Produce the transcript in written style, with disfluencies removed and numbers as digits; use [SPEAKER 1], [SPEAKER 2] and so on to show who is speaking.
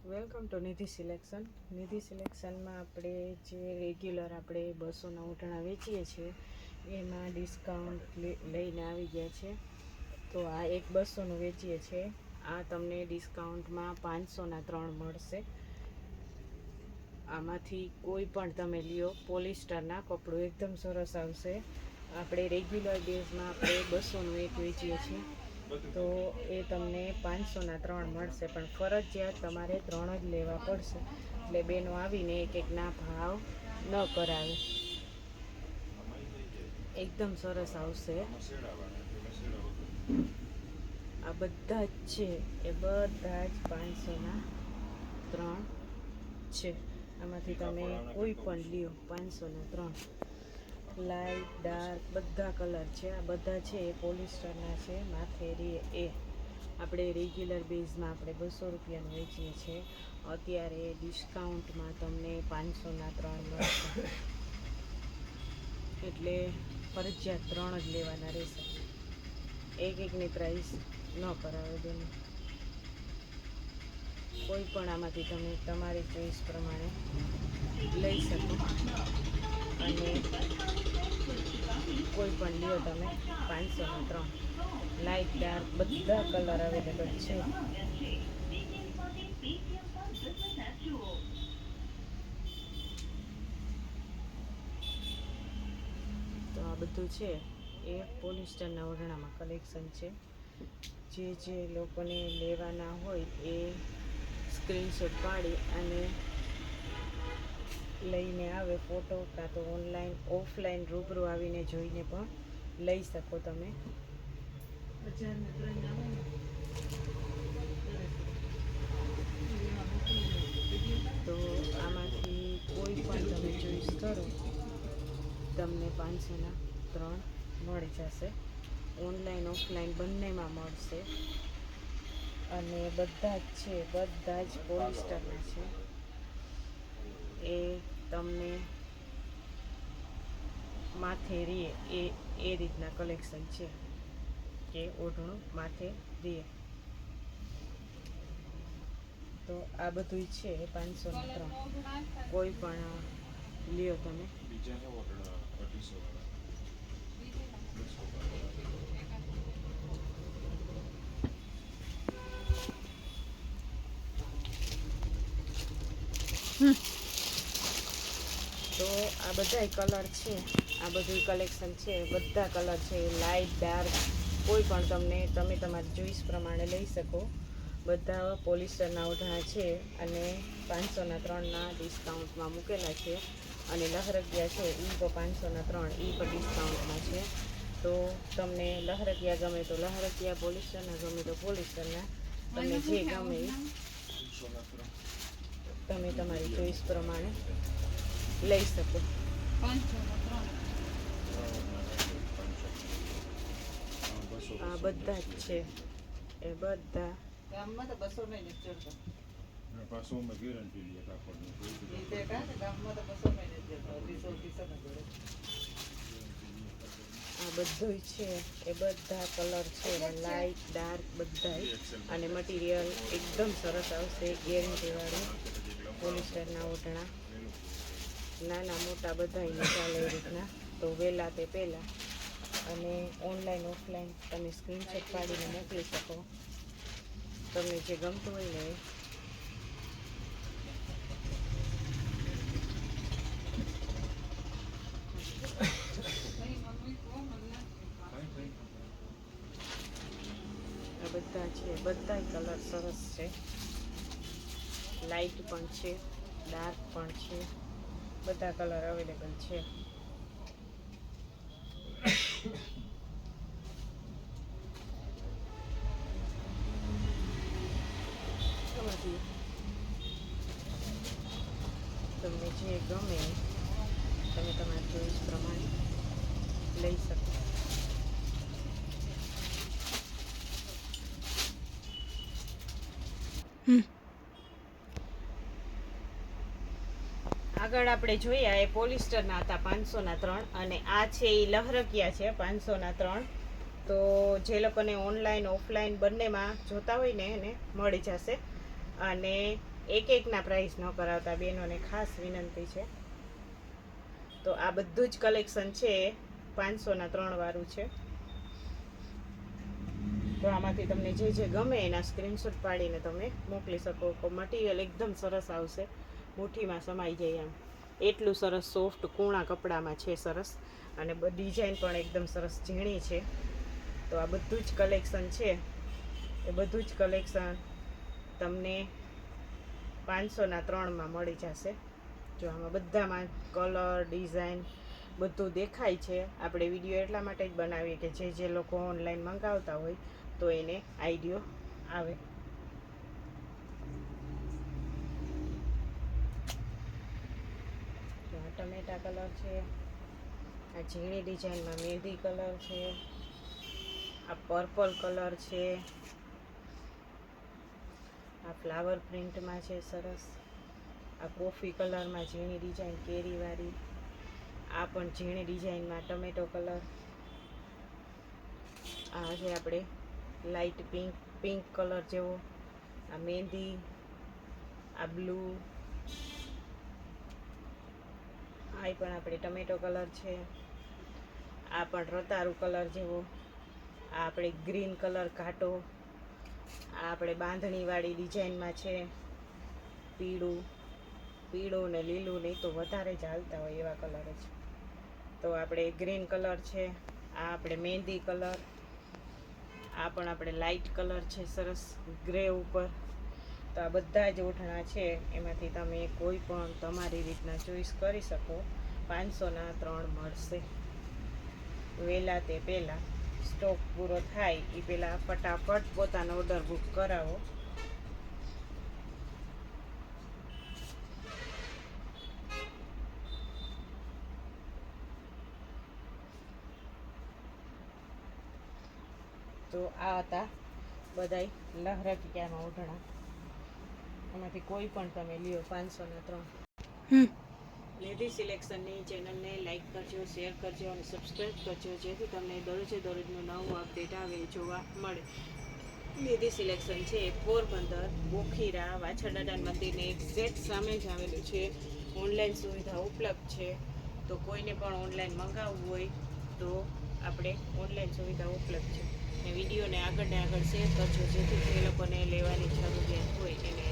[SPEAKER 1] Welcome to Nidhi selection. Nidhi સિલેક્શનમાં આપણે જે રેગ્યુલર આપણે 200ના ઓઢણા વેચીએ છીએ એમાં ડિસ્કાઉન્ટ લઈને આવી ગયા છે. તો આ એક 200નું વેચીએ છીએ, આ તમને ડિસ્કાઉન્ટમાં 500ના 3 મળશે. આમાંથી કોઈ પણ તમે લ્યો, પોલિસ્ટરના કપડું એકદમ સરસ આવશે. આપણે રેગ્યુલર બેઝમાં આપણે 200નું એક વેચીએ છીએ, તો એ તમને 500ના 3 મળશે. પણ ફરજિયાત તમારે 3 જ લેવા પડશે, એટલે બેનો આવીને એક એકના ભાવ ન કરાવે. એકદમ સરસ આવશે. આ બધા જ છે, એ બધા જ 500ના 3 છે. આમાંથી તમે કોઈ પણ લ્યો, 500ના 3. લાઇટ ડાર્ક બધા કલર છે. આ બધા છે એ પોલિસ્ટરના છે. માથે રે એ આપણે રેગ્યુલર બેઝમાં આપણે 200 રૂપિયાનું વેચીએ છીએ, અત્યારે ડિસ્કાઉન્ટમાં તમને 500ના 3 મળશે. એટલે ફરજિયાત 3 જ લેવાના રહેશે. એક એકની પ્રાઇસ ન કરાવે બેન. કોઈ પણ આમાંથી તમે તમારી ચોઈસ પ્રમાણે લઈ શકો, અને કોઈ પણ લ્યો તમે 500ના 3. લાઇટ ડાર્ક બધા કલર અવેલેબલ છે. તો આ બધું છે એ પોલિસ્ટરના ઓઢણામાં કલેક્શન છે. જે લોકોને લેવાના હોય એ સ્ક્રીનશોટ પાડી અને લઈને આવે, ફોટો કાં તો ઓનલાઈન ઓફલાઈન રૂબરૂ આવીને જોઈને પણ લઈ શકો તમે. તો આમાંથી કોઈ પણ તમે ચોઈસ કરો, તમને 500ના 3 મળી જશે. ઓનલાઈન ઓફલાઈન બંનેમાં મળશે. અને બધા જ છે, બધા જ પોલિસ્ટરના છે. એ તમને માથે રે એ રીતના કલેક્શન છે કે ઓઢણું માથે રે. તો આ બધું છે 500ના 3. કોઈ પણ લ્યો તમે. તો આ બધાય કલર છે, આ બધું કલેક્શન છે, બધા કલર છે, લાઇટ ડાર્ક કોઈ પણ તમે તમારી ચોઈસ પ્રમાણે લઈ શકો. બધા પોલિસ્ટરના ઓઢણા છે અને 500ના 3ના ડિસ્કાઉન્ટમાં મૂકેલા છે. અને લહરગિયા છે એ પણ 500ના 3, એ પણ ડિસ્કાઉન્ટમાં છે. તો તમને લહરગિયા ગમે તો લહરગિયા, પોલિસ્ટરના ગમે તો પોલિસ્ટરના, તમને જે ગમે તમે તમારી ચોઈસ પ્રમાણે લઈ શકો. આ બધા જ છે, એ બધા ગામમાં તો 200 નહીં ચડતો. પાછોમાં ગેરંટી લે કાપડની. ગામમાં તો 200 નહીં ચડતો. આ બધું છે એ બધા કલર છે, લાઇટ ડાર્ક બધા. અને મટીરિયલ એકદમ સરસ આવશે, ગેરંટીવાળું. પોલિસ્ટરના ઓઢણા નાના મોટા બધાને ચાલે એ રીતના. તો વહેલા તે પહેલાં, અને ઓનલાઈન ઓફલાઈન તમે સ્ક્રીનશોટ પાડીને મોકલી શકો. તમને જે ગમતું હોય ને આ બધા છે, બધા કલર સરસ છે. લાઇટ પણ છે, ડાર્ક પણ છે, બધા કલર અવેલેબલ છે. તમને જે ગમે તમે તમારી ચોઈસ પ્રમાણે લઈ શકો. આગળ આપણે જોયા એ પોલિસ્ટરના હતા 500ના 3, અને આ છે એ લહરકિયા છે 500ના 3. તો જે લોકોને ઓનલાઈન ઓફલાઈન બંનેમાં જોતા હોય ને એને મળી જશે. અને એકના પ્રાઇસ ન કરાવતા બહેનોને ખાસ વિનંતી છે. તો આ બધું જ કલેક્શન છે 500ના 3 વાળું છે. તો આમાંથી તમને જે ગમે એના સ્ક્રીનશોટ પાડીને તમે મોકલી શકો. મટીરિયલ એકદમ સરસ આવશે, મુઠ્ઠીમાં સમાઈ જાય એમ. એટલું સરસ સોફ્ટ કૂણા કપડામાં છે, સરસ. અને ડિઝાઇન પણ એકદમ સરસ ઝીણી છે. તો આ બધું જ કલેક્શન છે, એ બધું જ કલેક્શન તમને 500ના 3માં મળી જશે. જો આમાં બધામાં કલર, ડિઝાઇન બધું દેખાય છે. આપણે વિડીયો એટલા માટે જ બનાવીએ કે જે લોકો ઓનલાઈન મંગાવતા હોય તો એને આઈડિયો આવે. આ ટમેટા કલર છે, આ ઝીણી ડિઝાઇનમાં મહેંદી કલર છે, આ પર્પલ કલર છે, આ ફ્લાવર પ્રિન્ટમાં છે સરસ, આ કોફી કલરમાં ઝીણી ડિઝાઇન કેરીવાળી, આ પણ ઝીણી ડિઝાઇનમાં ટમેટો કલર, આ છે આપણે લાઇટ પિંક કલર જેવો, આ મહેંદી, આ બ્લુ, આ પણ આપણે ટમેટો કલર છે, આ પણ રતારું કલર જેવો, આ આપણે ગ્રીન કલર ઘાટો, આ આપણે બાંધણીવાળી ડિઝાઇનમાં છે, પીળું ને લીલું નહીં તો વધારે જ હાલતા હોય એવા કલર જ. તો આપણે ગ્રીન કલર છે, આ આપણે મહેંદી કલર, આ પણ આપણે લાઇટ કલર છે સરસ ગ્રે ઉપર. તો આ બધા જ ઓઢણા છે, એમાંથી તમે કોઈ પણ તમારી રીતના ચોઈસ કરી શકો. 500ના 3 મળશે. વહેલા તે પહેલાં સ્ટોક પૂરો થાય એ પહેલાં ફટાફટ પોતાનો ઓર્ડર બુક કરાવો. તો આ હતા બધાય લહેરકિયામાં ઓઢણા, એમાંથી કોઈ પણ તમે લ્યો 500ના 3. લેડી સિલેક્શનની ચેનલને લાઈક કરજો, શેર કરજો અને સબસ્ક્રાઈબ કરજો, જેથી તમને દરરોજનું નવું અપડેટ આવે જોવા મળે. લેડી સિલેક્શન છે પોરબંદર બોખીરા વાછરદાદા મંદિરને એક્ઝેક્ટ સામે જ આવેલું છે. ઓનલાઈન સુવિધા ઉપલબ્ધ છે. તો કોઈને પણ ઓનલાઈન મંગાવવું હોય તો આપણે ઓનલાઈન સુવિધા ઉપલબ્ધ છે. વિડીયોને આગળ ને આગળ શેર કરજો, જેથી જે લોકોને લેવાની જરૂરિયાત હોય એને